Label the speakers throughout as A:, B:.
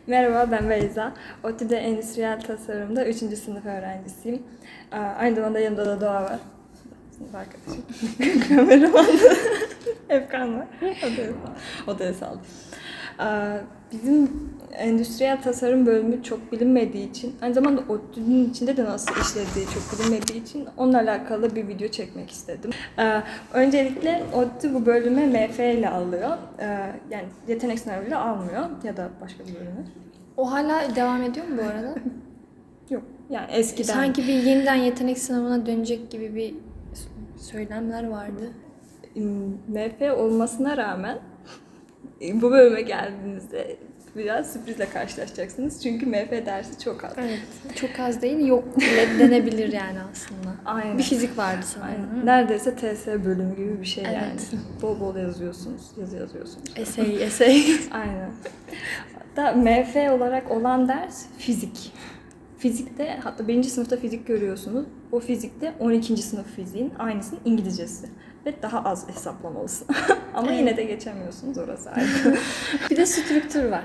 A: Merhaba, ben Beyza. ODTÜ'de Endüstriyel Tasarım'da 3. sınıf öğrencisiyim. Aynı zamanda yanımda da Doğa var. Sınıf arkadaşım. Kameraman. Efkan var. Odaya saldım. Bizim endüstriyel tasarım bölümü çok bilinmediği için, aynı zamanda ODTÜ'nün içinde de nasıl işlediği çok bilinmediği için onunla alakalı bir video çekmek istedim. Öncelikle ODTÜ bu bölüme MF ile alıyor. Yani yetenek sınavıyla almıyor ya da başka bir bölümü.
B: O hala devam ediyor mu bu arada?
A: Yok. Yani eskiden.
B: Sanki bir yeniden yetenek sınavına dönecek gibi bir söylemler vardı.
A: MF olmasına rağmen bu bölüme geldiğinizde biraz sürprizle karşılaşacaksınız. Çünkü MF dersi çok az.
B: Evet. Çok az değil, yok bile denebilir yani aslında.
A: Aynen.
B: Bir fizik vardı sanırım.
A: Aynen. Neredeyse TS bölümü gibi bir şey
B: Evet.
A: yani. Bol bol yazıyorsunuz, yazı yazıyorsunuz.
B: Essay.
A: Aynen. Hatta MF olarak olan ders fizik. Fizikte, hatta 1. sınıfta fizik görüyorsunuz. O fizikte 12. sınıf fiziğin aynısının İngilizcesi. Ve daha az hesaplamalısın. Ama yine de geçemiyorsunuz, orası ayrı.
B: Bir de strüktür var.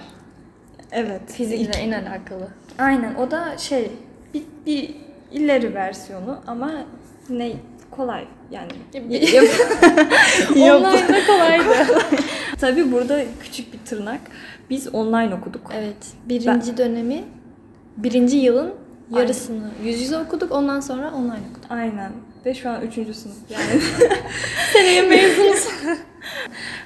A: Evet.
B: Fizikle en alakalı.
A: Aynen, o da bir ileri versiyonu ama ne kolay yani.
B: Online'da kolaydı.
A: Tabii burada küçük bir tırnak. Biz online okuduk.
B: Evet. Birinci yılın yarısını yüz yüze okuduk. Ondan sonra online okuduk.
A: Aynen. Ve şu an 3. sınıf yani.
B: Seneye mezunuz.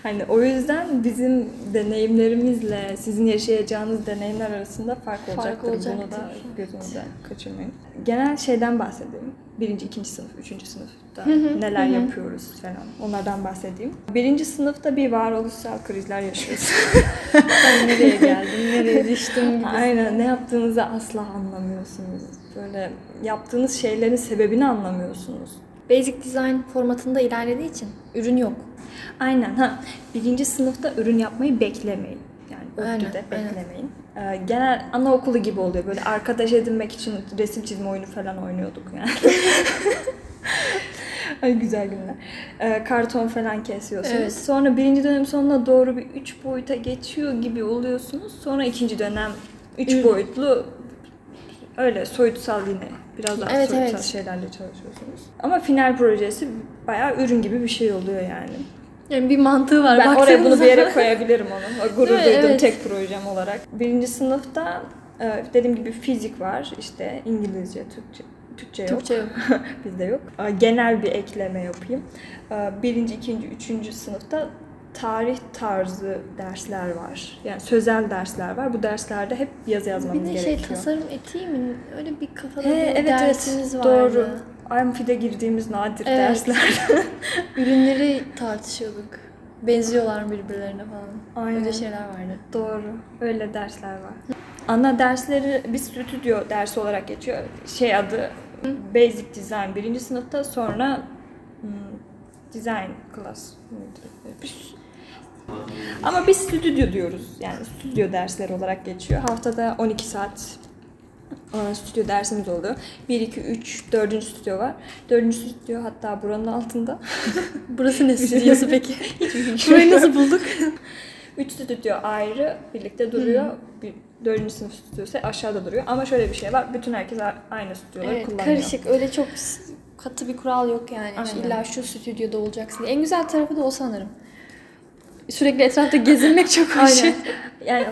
A: Hani o yüzden bizim deneyimlerimizle sizin yaşayacağınız deneyimler arasında fark olacaktır. Bunu da gözünüzden kaçırmayın. Genel şeyden bahsedeyim. 1. 2. sınıf, 3. sınıfta neler yapıyoruz falan. Onlardan bahsedeyim. 1. sınıfta bir varoluşsal krizler yaşıyoruz.
B: Ben nereye geldim, nereye düştüm gibi.
A: Aynen. Ne yaptığınızı asla anlamıyorsunuz. Böyle yaptığınız şeylerin sebebini anlamıyorsunuz.
B: Basic design formatında ilerlediği için ürün yok.
A: Aynen. 1. sınıfta ürün yapmayı beklemeyin. Yani ODTÜ'de beklemeyin. Genel anaokulu gibi oluyor. Böyle arkadaş edinmek için resim çizme oyunu falan oynuyorduk yani. Ay güzel günler. Karton falan kesiyorsunuz.
B: Evet.
A: Sonra 1. dönem sonuna doğru bir 3 boyuta geçiyor gibi oluyorsunuz. Sonra 2. dönem 3 boyutlu öyle soyutsal yine biraz daha soyutsal şeylerle çalışıyorsunuz. Ama final projesi bayağı ürün gibi bir şey oluyor yani.
B: Yani bir mantığı var.
A: Ben oraya bunu bir yere koyabilirim onu. Gurur duyduğum tek projem olarak. 1. sınıfta dediğim gibi fizik var. İşte İngilizce, Türkçe yok. Bizde yok. Genel bir ekleme yapayım. 1. 2. 3. sınıfta tarih tarzı dersler var. Yani sözel dersler var. Bu derslerde hep yazı yazmamız gerekiyor.
B: Bir de tasarım etiği mi? Öyle bir kafada bir dersiniz vardı.
A: Doğru. Amfi'de girdiğimiz nadir dersler.
B: Ürünleri tartışıyorduk. Benziyorlar birbirlerine falan.
A: Aynen.
B: Öyle şeyler vardı.
A: Doğru. Öyle dersler var. Ana dersleri bir stüdyo dersi olarak geçiyor. Adı Basic Design 1. sınıfta, sonra Design Class. Ama biz stüdyo diyoruz. Yani stüdyo dersleri olarak geçiyor. Haftada 12 saat stüdyo dersimiz oluyor. 1, 2, 3, 4. stüdyo var. 4. stüdyo hatta buranın altında.
B: Burası ne stüdyosu peki?
A: Hiçbir fikrim
B: Burayı nasıl bulduk?
A: 3 stüdyo ayrı birlikte duruyor. 4. sınıf stüdyosu aşağıda duruyor. Ama şöyle bir şey var. Bütün herkes aynı stüdyoları kullanıyor.
B: Karışık. Öyle çok katı bir kural yok yani.
A: Aynen.
B: İlla şu stüdyoda olacaksın. En güzel tarafı da o sanırım. Sürekli etrafta gezinmek çok hoş.
A: Yani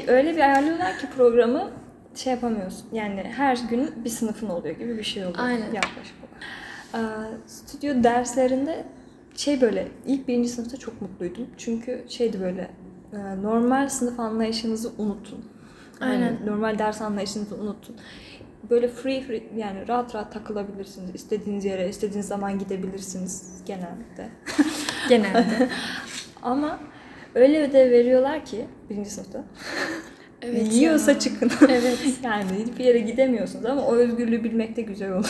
A: öyle bir ayarlıyorlar ki programı yapamıyorsun. Yani her gün bir sınıfın oluyor gibi bir şey oluyor.
B: Aynen.
A: Yaklaşık olarak. Stüdyo derslerinde böyle ilk 1. sınıfta çok mutluydum. Çünkü böyle normal sınıf anlayışınızı unutun.
B: Aynen.
A: Normal ders anlayışınızı unutun. Böyle free yani rahat takılabilirsiniz. İstediğiniz yere, istediğiniz zaman gidebilirsiniz genelde.
B: Genelde.
A: Ama öyle ödev veriyorlar ki 1. sınıfta.
B: Evet.
A: Yiyorsa çıkın.
B: Evet.
A: Yani hiçbir yere gidemiyorsunuz ama o özgürlüğü bilmek de güzel oluyor.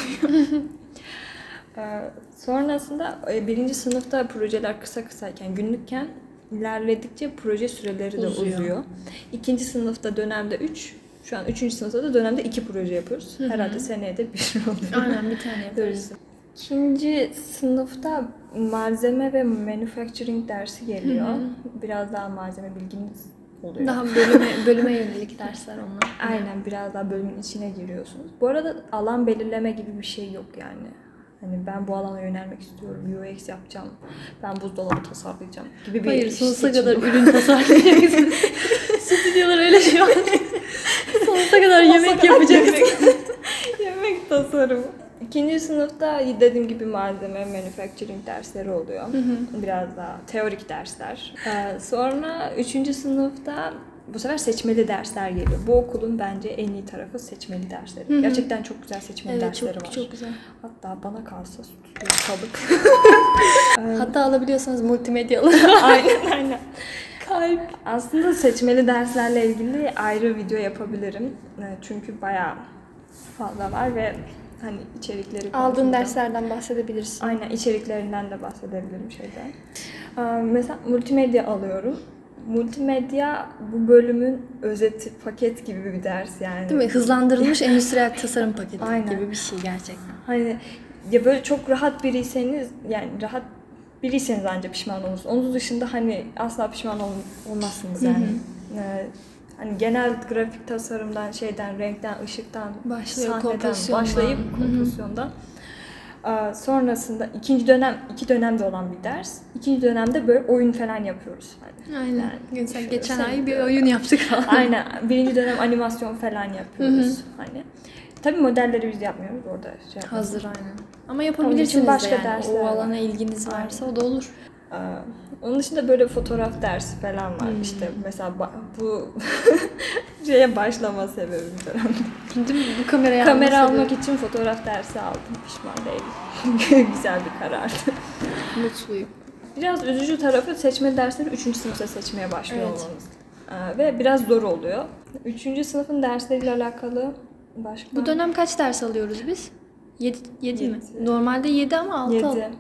A: Sonrasında 1. sınıfta projeler kısayken, günlükken ilerledikçe proje süreleri de uzuyor. 2. sınıfta dönemde 3, şu an 3. sınıfta da dönemde 2 proje yapıyoruz. Herhalde seneye de bir oluyor.
B: Aynen, bir tane yapıyoruz.
A: 2. sınıfta malzeme ve manufacturing dersi geliyor. Biraz daha malzeme bilginiz oluyor.
B: Daha bölüme yönelik dersler onlar.
A: Aynen, biraz daha bölümün içine giriyorsunuz. Bu arada alan belirleme gibi bir şey yok yani. Hani ben bu alana yönelmek istiyorum, UX yapacağım, ben buzdolabı tasarlayacağım gibi bir
B: Hayır, sonsuza
A: seçim
B: kadar
A: yok.
B: ürün tasarlayacaksın. Stüdyolar öyle şu an. Sonsuza kadar yemek yapacaksın.
A: Yemek tasarımı. İkinci sınıfta dediğim gibi malzeme, manufacturing dersleri oluyor. Biraz daha teorik dersler. Sonra üçüncü sınıfta bu sefer seçmeli dersler geliyor. Bu okulun bence en iyi tarafı seçmeli dersleri. Gerçekten çok güzel seçmeli
B: Evet,
A: dersleri var.
B: çok güzel.
A: Hatta bana kalsa salık.
B: Hatta alabiliyorsanız multimedyalı.
A: Aynen. Kalp. Aslında seçmeli derslerle ilgili ayrı video yapabilirim. Çünkü bayağı fazla var ve hani içerikleri
B: Aldığın
A: konusunda-
B: derslerden bahsedebilirsin.
A: Aynen, içeriklerinden de bahsedebilirim şeyden. Mesela multimedya alıyorum. Multimedya bu bölümün özeti, paket gibi bir ders yani.
B: Değil mi? Hızlandırılmış endüstriyel tasarım paketi
A: Aynen.
B: gibi bir şey gerçekten.
A: Hani ya böyle çok rahat biriyseniz, yani rahat biriyseniz ancak pişman olursunuz. Onun dışında hani asla pişman olmazsınız yani. Hani genel grafik tasarımdan, şeyden, renkten, ışıktan,
B: Başlıyor,
A: sahneden
B: kompozisyondan.
A: başlayıp kompozisyondan. Sonrasında iki dönemde olan bir ders. İkinci dönemde böyle oyun falan yapıyoruz. Hani.
B: Aynen.
A: Yani
B: Geçen
A: sen-
B: ay bir oyun yaptık falan.
A: Aynen. Birinci dönem animasyon falan yapıyoruz. Hani. Tabii modelleri biz yapmıyoruz orada. Şey yapıyoruz.
B: Hazır aynen. Ama
A: Onun
B: yapabilirsiniz
A: için başka
B: de yani.
A: dersler
B: O
A: var.
B: alana ilginiz varsa o da olur.
A: Onun dışında böyle fotoğraf dersi falan var. İşte mesela bu şeye başlama sebebim falan.
B: Değil mi? Bu kamerayı
A: Kamera
B: alması
A: almak için fotoğraf dersi aldım. Pişman değilim. Güzel bir karardı.
B: mutluyum.
A: Biraz üzücü tarafı, seçmeli dersleri 3. sınıfta seçmeye başlıyor
B: Evet.
A: olmamız. Ve biraz zor oluyor. 3. sınıfın dersleriyle alakalı başka...
B: Bu dönem kaç ders alıyoruz biz? 7 mi?
A: Yedi.
B: Normalde 7 ama 6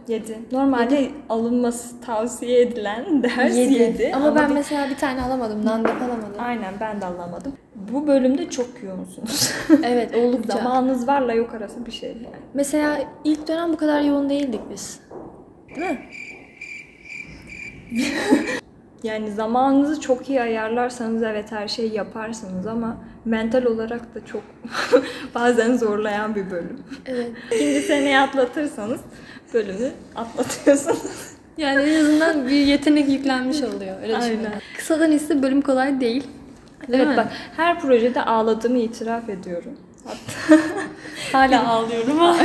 A: 7. Normalde alınması tavsiye edilen ders 7.
B: Ama ben mesela bir tane alamadım. Nandep alamadım.
A: Aynen, ben de anlamadım. Bu bölümde çok yoğunsunuz.
B: Evet, oldukça.
A: Zamanınız varla yok arası bir şey yani.
B: Mesela ilk dönem bu kadar yoğun değildik biz. Değil mi?
A: Yani zamanınızı çok iyi ayarlarsanız evet her şeyi yaparsınız ama mental olarak da çok bazen zorlayan bir bölüm.
B: Evet.
A: İkinci seneye atlatırsanız bölümü atlatıyorsunuz.
B: Yani en azından bir yetenek yüklenmiş oluyor. Öyle
A: Aynen.
B: düşünüyorum. Kısadan ise bölüm kolay değil. Değil
A: Evet
B: mi?
A: bak, her projede ağladığımı itiraf ediyorum. Hatta
B: Hala ağlıyorum ama.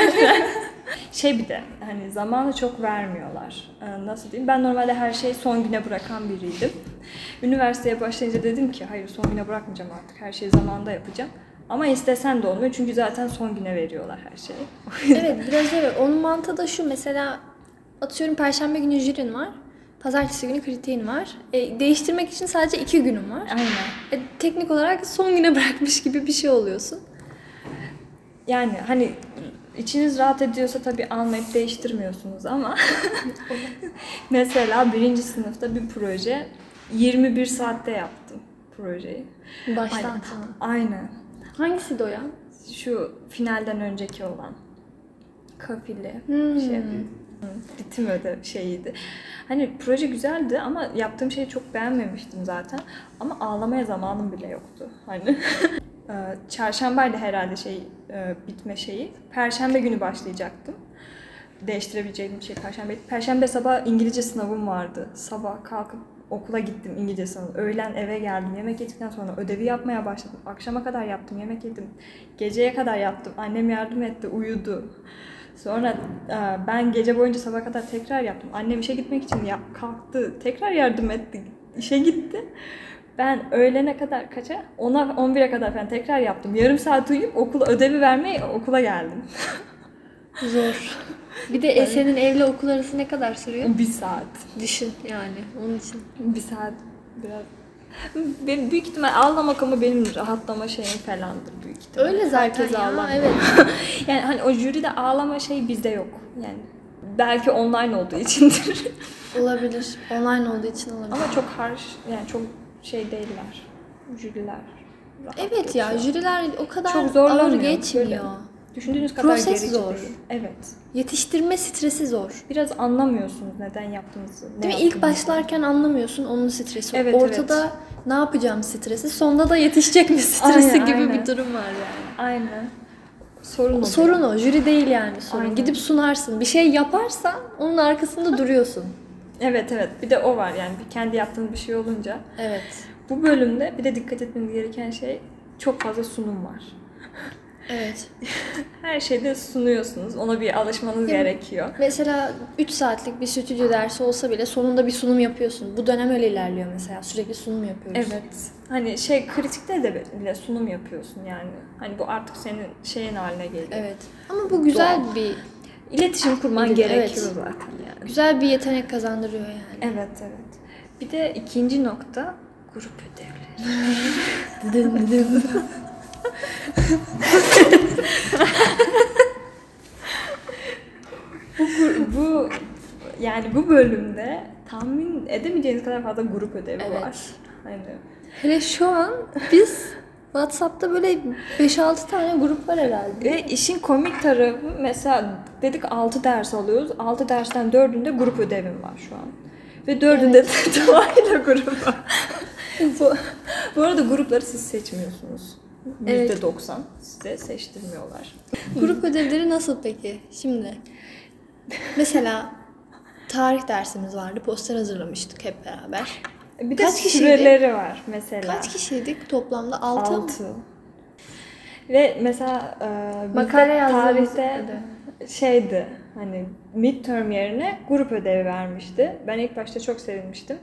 A: bir de hani zamanı çok vermiyorlar. Nasıl diyeyim? Ben normalde her şeyi son güne bırakan biriydim. Üniversiteye başlayınca dedim ki hayır, son güne bırakmayacağım artık. Her şeyi zamanında yapacağım. Ama istesen de olmuyor çünkü zaten son güne veriyorlar her şeyi.
B: Evet, biraz öyle. Onun mantığı da şu, mesela atıyorum Perşembe günü jürin var. Pazartesi günü kritiğin var. Değiştirmek için sadece 2 günün var.
A: Aynen.
B: Teknik olarak son güne bırakmış gibi bir şey oluyorsun.
A: Yani hani içiniz rahat ediyorsa tabii almayıp değiştirmiyorsunuz ama mesela 1. sınıfta bir proje 21 saatte yaptım projeyi.
B: Baştan
A: Aynen.
B: sona.
A: Aynen.
B: Hangisiydi o ya?
A: Şu finalden önceki olan kafile
B: Hmm.
A: ritim şeyiydi. Hani proje güzeldi ama yaptığım şeyi çok beğenmemiştim zaten. Ama ağlamaya zamanım bile yoktu. Hani çarşambaydı herhalde bitme şeyi. Perşembe günü başlayacaktım. Değiştirebileceğim bir şey Perşembe. Perşembe sabah İngilizce sınavım vardı. Sabah kalkıp okula gittim İngilizce sınavı. Öğlen eve geldim. Yemek yedikten sonra ödevi yapmaya başladım. Akşama kadar yaptım, yemek yedim. Geceye kadar yaptım. Annem yardım etti, uyudu. Sonra ben gece boyunca sabaha kadar tekrar yaptım. Annem işe gitmek için kalktı. Tekrar yardım etti. İşe gitti. Ben öğlene kadar kaça? 10'a 11'e kadar falan tekrar yaptım. Yarım saat uyuyup okula ödevi vermeye okula geldim.
B: Zor. Bir de senin evle okul arası ne kadar sürüyor?
A: 1 saat.
B: Düşün yani onun için.
A: 1 saat biraz... Benim büyük ihtimal ağlamak ama benim rahatlama şeyim falandır büyük ihtimal.
B: Öyle zaten
A: Herkes
B: ya,
A: ağlamıyor.
B: evet.
A: Yani hani o jüride ağlama şey bizde yok. Yani belki online olduğu içindir.
B: Olabilir. Online olduğu için olabilir.
A: Ama çok harsh, yani çok şey değiller. Jüriler. rahat
B: Evet ya,
A: geçiyor.
B: jüriler o kadar
A: Çok
B: ağır
A: zorlamıyor.
B: geçmiyor.
A: Böyle Düşündüğünüz kadar
B: Proses
A: gerici
B: zor.
A: değil. Evet.
B: Yetiştirme stresi zor.
A: Biraz anlamıyorsunuz neden yaptığınızı. ne
B: Değil mi? İlk
A: yaptığınızı.
B: başlarken anlamıyorsun onun stresi.
A: Evet,
B: Ortada ne yapacağım stresi. Sonunda da yetişecek mi stresi
A: Aynen,
B: gibi
A: aynen.
B: bir durum var yani.
A: Aynen. Sorun o.
B: Sorun o. Jüri değil yani sorun.
A: Aynen.
B: Gidip sunarsın. Bir şey yaparsan onun arkasında duruyorsun.
A: Evet evet. Bir de o var yani. Kendi yaptığınız bir şey olunca.
B: Evet.
A: Bu bölümde bir de dikkat etmeniz gereken şey çok fazla sunum var.
B: Evet.
A: Her şeyde sunuyorsunuz. Ona bir alışmanız gerekiyor.
B: Mesela 3 saatlik bir stüdyo dersi olsa bile sonunda bir sunum yapıyorsun. Bu dönem öyle ilerliyor mesela. Sürekli sunum yapıyoruz.
A: Evet. Hani kritikte de bile sunum yapıyorsun yani. Hani bu artık senin şeyin haline geliyor.
B: Evet. Ama bu güzel
A: Doğal.
B: bir
A: İletişim kurman
B: Evet.
A: gerekiyor zaten yani.
B: güzel bir yetenek kazandırıyor yani.
A: Evet evet. Bir de ikinci nokta grup ödevleri.
B: Dıdım dıdım.
A: bu yani bu bölümde tahmin edemeyeceğiniz kadar fazla grup ödevi
B: Evet.
A: var. Hani
B: Hele şu an biz WhatsApp'ta böyle 5-6 tane grup var herhalde.
A: ve işin komik tarafı mesela dedik 6 ders alıyoruz. 6 dersten 4'ünde grup ödevim var şu an. Ve 4'ünde de doğayla grup var. bu arada grupları siz seçmiyorsunuz.
B: Evet.
A: %90 size seçtirmiyorlar.
B: Grup ödevleri nasıl peki? Şimdi mesela tarih dersimiz vardı. Poster hazırlamıştık hep beraber.
A: Bir de
B: Kaç kişiydik?
A: süreleri var mesela.
B: Kaç kişiydik toplamda? 6 mı?
A: 6. Ve mesela
B: Makale yazdığımız
A: tarihte şeydi hani midterm yerine grup ödevi vermişti. Ben ilk başta çok sevinmiştim.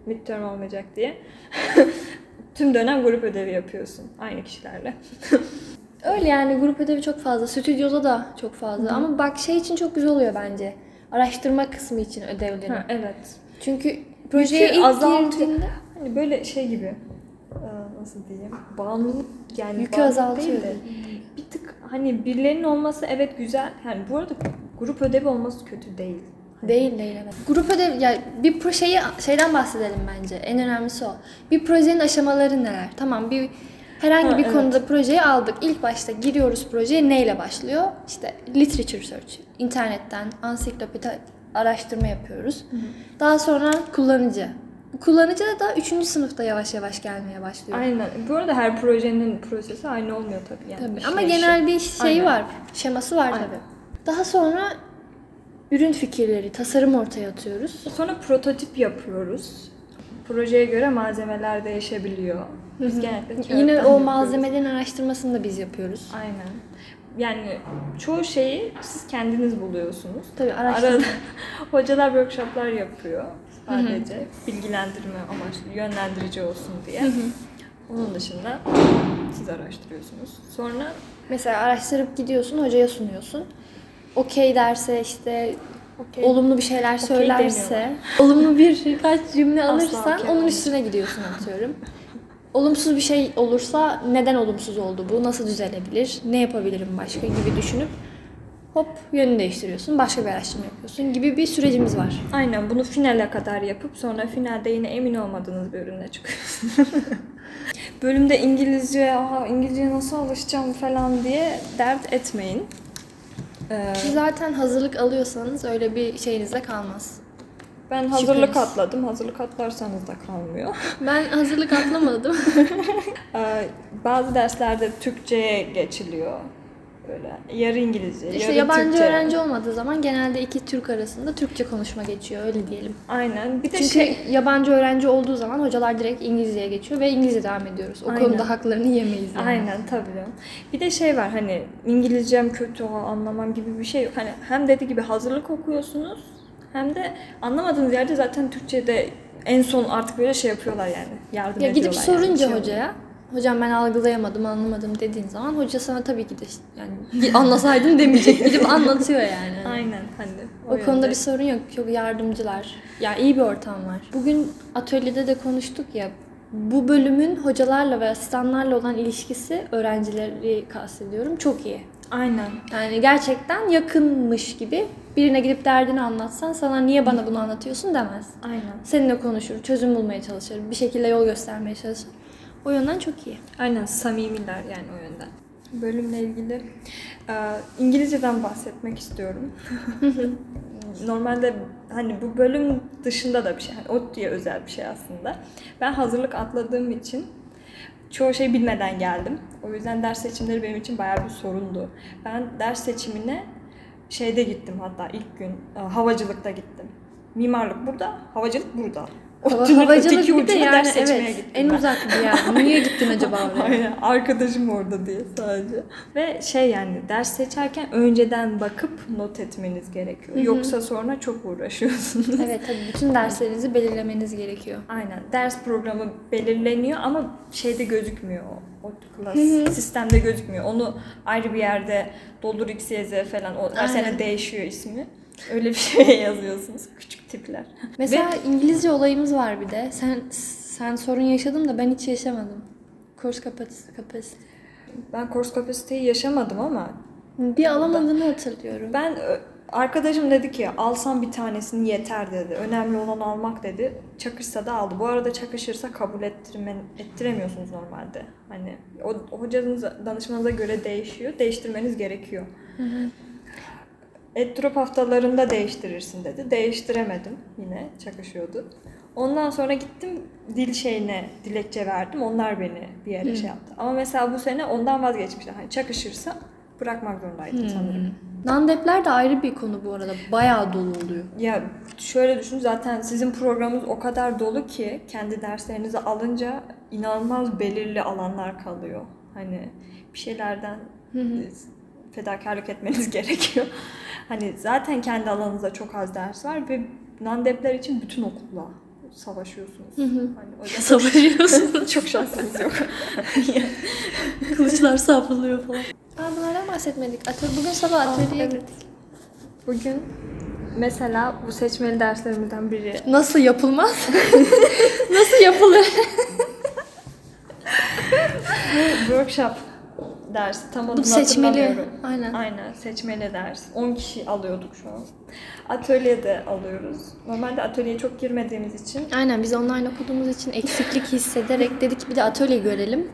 A: Midterm olmayacak diye. Tüm dönem grup ödevi yapıyorsun aynı kişilerle.
B: Öyle yani grup ödevi çok fazla. Stüdyoda da çok fazla. Ama bak şey için çok güzel oluyor bence. Araştırma kısmı için ödevleri.
A: Evet.
B: Çünkü projeye ilk girdiğinde
A: Hani böyle şey gibi nasıl diyeyim bağımlılık yani
B: yükü
A: bağımlılık
B: azaltıyor.
A: değil de bir tık hani birilerinin olması evet güzel. Yani bu arada grup ödevi olması kötü değil.
B: Değil evet. Grup ödev ya bir şeyden bahsedelim bence. En önemlisi o. Bir projenin aşamaları neler? Tamam herhangi bir
A: evet.
B: konuda projeyi aldık. İlk başta giriyoruz projeye neyle başlıyor? İşte literature search, internetten ansiklopedi araştırma yapıyoruz. Daha sonra kullanıcı. Bu kullanıcı da 3. sınıfta yavaş yavaş gelmeye başlıyor.
A: Aynen. Bu arada her projenin prosesi aynı olmuyor tabii. Yani
B: Tabii. Ama genel bir şeyi
A: Aynen.
B: var. Şeması var
A: Aynen.
B: tabii. Daha sonra ürün fikirleri, tasarım ortaya atıyoruz.
A: Sonra prototip yapıyoruz. Projeye göre malzemeler değişebiliyor. Biz genellikle kağıttan
B: Yine o
A: yapıyoruz.
B: malzemelerin araştırmasını da biz yapıyoruz.
A: Aynen. Yani çoğu şeyi siz kendiniz buluyorsunuz.
B: Tabii araştırma.
A: Arada hocalar workshoplar yapıyor sadece. Bilgilendirme amaçlı, yönlendirici olsun diye. Onun dışında siz araştırıyorsunuz. Sonra
B: Mesela araştırıp gidiyorsun, hocaya sunuyorsun. Okey derse işte olumlu bir şeyler söylerse, olumlu birkaç cümle
A: Asla
B: alırsan
A: okey
B: onun
A: olmaz.
B: üstüne gidiyorsun atıyorum. Olumsuz bir şey olursa neden olumsuz oldu bu, nasıl düzelebilir, ne yapabilirim başka gibi düşünüp hop yönünü değiştiriyorsun, başka bir araştırma yapıyorsun gibi bir sürecimiz var.
A: aynen bunu finale kadar yapıp sonra finalde yine emin olmadığınız bir ürüne çıkıyorsunuz. Bölümde İngilizceye nasıl alışacağım falan diye dert etmeyin.
B: Ki zaten hazırlık alıyorsanız öyle bir şeyiniz de kalmaz.
A: Ben hazırlık
B: Şüphesiz.
A: atladım. Hazırlık atlarsanız da kalmıyor.
B: Ben hazırlık atlamadım.
A: Bazı derslerde Türkçe'ye geçiliyor. Böyle yarı İngilizce,
B: İşte
A: yarı
B: yabancı
A: Türkçe.
B: öğrenci olmadığı zaman genelde iki Türk arasında Türkçe konuşma geçiyor öyle diyelim.
A: Aynen. Bir de
B: Çünkü yabancı öğrenci olduğu zaman hocalar direkt İngilizceye geçiyor ve İngilizce devam ediyoruz. O
A: Aynen.
B: konuda haklarını yemeyiz yani.
A: Aynen tabii. Bir de şey var hani İngilizcem kötü anlamam gibi bir şey yok. Hani hem dediği gibi hazırlık okuyorsunuz hem de anlamadığınız yerde zaten Türkçe'de en son artık böyle şey yapıyorlar yani. Yardım
B: Ya
A: ediyorlar.
B: gidip sorunca
A: yani.
B: hocaya, hocam ben algılayamadım, anlamadım dediğin zaman hoca sana tabii ki de yani anlasaydın demeyecek. Gidip anlatıyor yani.
A: Aynen hani.
B: O konuda
A: yönde.
B: bir sorun yok. Çok yardımcılar. Ya iyi bir ortam var. Bugün atölyede de konuştuk ya. Bu bölümün hocalarla ve asistanlarla olan ilişkisi öğrencileri kastediyorum. Çok iyi.
A: Aynen.
B: Yani gerçekten yakınmış gibi birine gidip derdini anlatsan sana niye bana bunu anlatıyorsun demez.
A: Aynen.
B: Seninle konuşur, çözüm bulmaya çalışır, bir şekilde yol göstermeye çalışır. O yönden çok iyi.
A: Aynen samimiler yani o yönden. Bölümle ilgili İngilizceden bahsetmek istiyorum. Normalde hani bu bölüm dışında da bir şey. Hani ODTÜ'ye özel bir şey aslında. Ben hazırlık atladığım için çoğu şey bilmeden geldim. O yüzden ders seçimleri benim için bayağı bir sorundu. Ben ders seçimine şeyde gittim, hatta ilk gün havacılıkta gittim. Mimarlık burada, havacılık burada.
B: Havacılık bir de yani
A: ders seçmeye
B: evet
A: gittim
B: en
A: ben.
B: uzak bir yer. Niye gittin acaba oraya?
A: Aynen, arkadaşım orada diye sadece. Ve yani ders seçerken önceden bakıp not etmeniz gerekiyor. Yoksa sonra çok uğraşıyorsunuz.
B: Evet tabii bütün derslerinizi belirlemeniz gerekiyor.
A: Aynen. Ders programı belirleniyor ama şeyde gözükmüyor. O klas sistemde gözükmüyor. Onu ayrı bir yerde doldur x, y, z falan. O her sene değişiyor ismi. Öyle bir şey yazıyorsunuz. Küçük tipler.
B: Mesela İngilizce olayımız var bir de. Sen sorun yaşadın da ben hiç yaşamadım. Course capacity.
A: Ben course capacity'yi yaşamadım ama
B: Bir alamadığını hatırlıyorum.
A: ben arkadaşım dedi ki alsam bir tanesini yeter dedi. Önemli olan almak dedi. Çakışsa da aldı. Bu arada çakışırsa kabul ettiremiyorsunuz normalde. Hani o hocanız danışmanıza göre değişiyor. Değiştirmeniz gerekiyor. EdDrop haftalarında değiştirirsin dedi. Değiştiremedim. Yine çakışıyordu. Ondan sonra gittim dilekçe verdim. Onlar beni bir yere şey yaptı. Ama mesela bu sene ondan vazgeçmişler. Hani çakışırsa bırakmak zorundaydım sanırım.
B: Non-dep'ler de ayrı bir konu bu arada. Bayağı dolu oluyor.
A: Ya şöyle düşün, zaten sizin programınız o kadar dolu ki kendi derslerinizi alınca inanılmaz belirli alanlar kalıyor. Hani bir şeylerden fedakarlık etmeniz gerekiyor. Hani zaten kendi alanınızda çok az ders var ve non-dep'ler için bütün okulla savaşıyorsunuz. Hani o yüzden
B: Savaşıyorsunuz.
A: çok şansınız yok.
B: Kılıçlar savruluyor falan. Bunlardan bahsetmedik. Bugün sabah atölyeye
A: evet.
B: gittik.
A: Bugün mesela bu seçmeli derslerimizden biri.
B: Nasıl yapılmaz? Nasıl yapılır?
A: Workshop dersi, tam adını
B: seçmeli.
A: hatırlamıyorum.
B: Aynen.
A: Aynen, seçmeli ders. 10 kişi alıyorduk şu an. Atölyede alıyoruz. Normalde atölyeye çok girmediğimiz için.
B: Aynen, biz online okuduğumuz için eksiklik hissederek dedik ki bir de atölye görelim.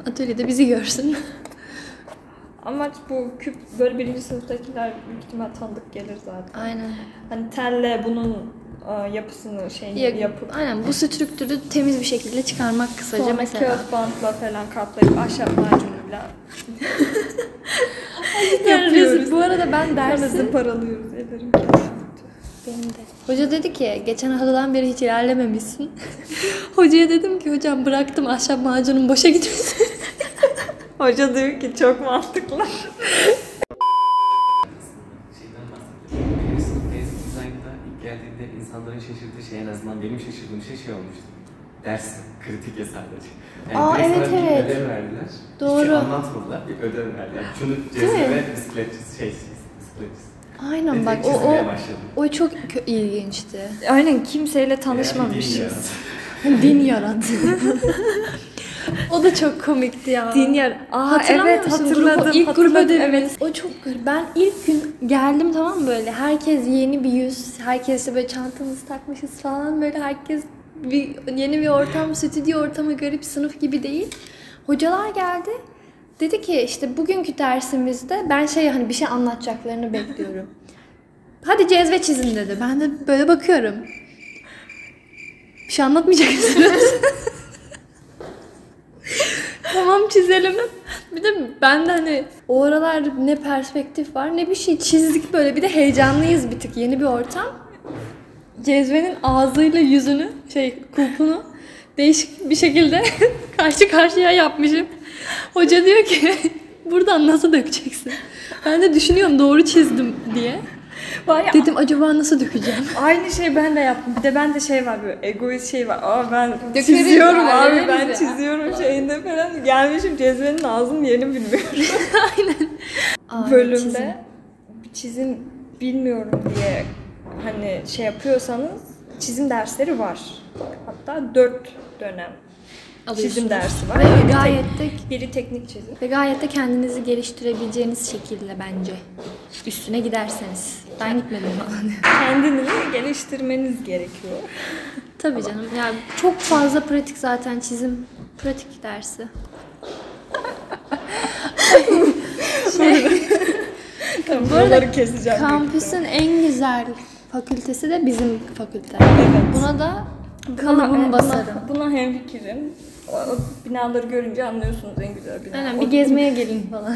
B: Atölyede bizi görsün.
A: Amaç bu böyle birinci sınıftakiler büyük ihtimal tanıdık gelir zaten.
B: Aynen.
A: Hani telle bunun yapısını yapıp.
B: Aynen, bu strüktürü temiz bir şekilde çıkarmak kısaca
A: sonra
B: mesela.
A: kağıt bantla falan kaplayıp ahşap macunuyla yapıyoruz.
B: Bu arada ben
A: Sonra
B: dersi...
A: zımparalıyoruz, ederim.
B: Benim de. Hoca dedi ki geçen haftadan beri hiç ilerlememişsin. Hocaya dedim ki hocam bıraktım, ahşap macunun boşa gitmesin.
A: Hoca diyor ki çok mantıklı.
C: Şeyden bahsedeyim. Benim sınıf basic design'da ilk geldiğinde insanların şaşırdığı şey, en azından benim şaşırdığım şey olmuştu. Ders kritik ya sadece. Yani
B: evet,
C: sana
B: evet.
C: bir ödev verdiler.
B: Doğru.
C: Hiç şey anlatmadılar, bir ödev verdiler. Şunu cezve ve bisikletçisi.
B: Aynen bak o çok ilginçti.
A: Aynen, kimseyle tanışmamışız.
B: Din yarat. O da çok komikti ya.
A: Din yarat.
B: Hatırlamıyor musun?
A: Hatırladım.
B: İlk grup
A: hatırladım,
B: ödevimiz. O çok garip. Ben ilk gün geldim, tamam mı, böyle herkes yeni bir yüz. Herkes de böyle çantamızı takmışız falan, böyle herkes yeni bir ortam, stüdyo ortamı, garip, sınıf gibi değil. Hocalar geldi. Dedi ki işte bugünkü dersimizde ben hani bir şey anlatacaklarını bekliyorum. Hadi cezve çizin dedi. Ben de böyle bakıyorum. Bir şey anlatmayacak mısınız? Tamam çizelim. Bir de ben de hani o aralar ne perspektif var ne bir şey, çizdik böyle. Bir de heyecanlıyız bir tık, yeni bir ortam. Cezvenin ağzıyla yüzünü, kulpunu değişik bir şekilde karşı karşıya yapmışım. Hoca diyor ki buradan nasıl dökeceksin? Ben de düşünüyorum doğru çizdim diye. Dedim acaba nasıl dökeceğim?
A: Aynı şey ben de yaptım. Bir de bende var, böyle egoist var. Ben
B: Dökeriz
A: çiziyorum
B: ya,
A: abi,
B: öyle
A: ben
B: biz ya.
A: çiziyorum şeyinde falan. Gelmişim cezvenin ağzını yerini bilmiyorum.
B: Aynen.
A: Bölümde bir çizim bilmiyorum diye hani yapıyorsanız çizim dersleri var. Hatta 4 dönem çizim dersi var.
B: Ve gayet de
A: Biri teknik çizim.
B: Ve gayet de kendinizi geliştirebileceğiniz şekilde bence. Üstüne giderseniz. Ben gitmedim falan.
A: Kendinizi geliştirmeniz gerekiyor.
B: Tabii canım. Yani çok fazla pratik zaten çizim. Pratik dersi.
A: Tamam,
B: Bu arada
A: buraları keseceğim.
B: Kampüsün en güzel fakültesi de bizim fakülte.
A: Evet.
B: Buna da kalıbımı basarım.
A: Buna hemfikirim. O binaları görünce anlıyorsunuz en güzel bina.
B: Aynen, bir gezmeye gelin falan.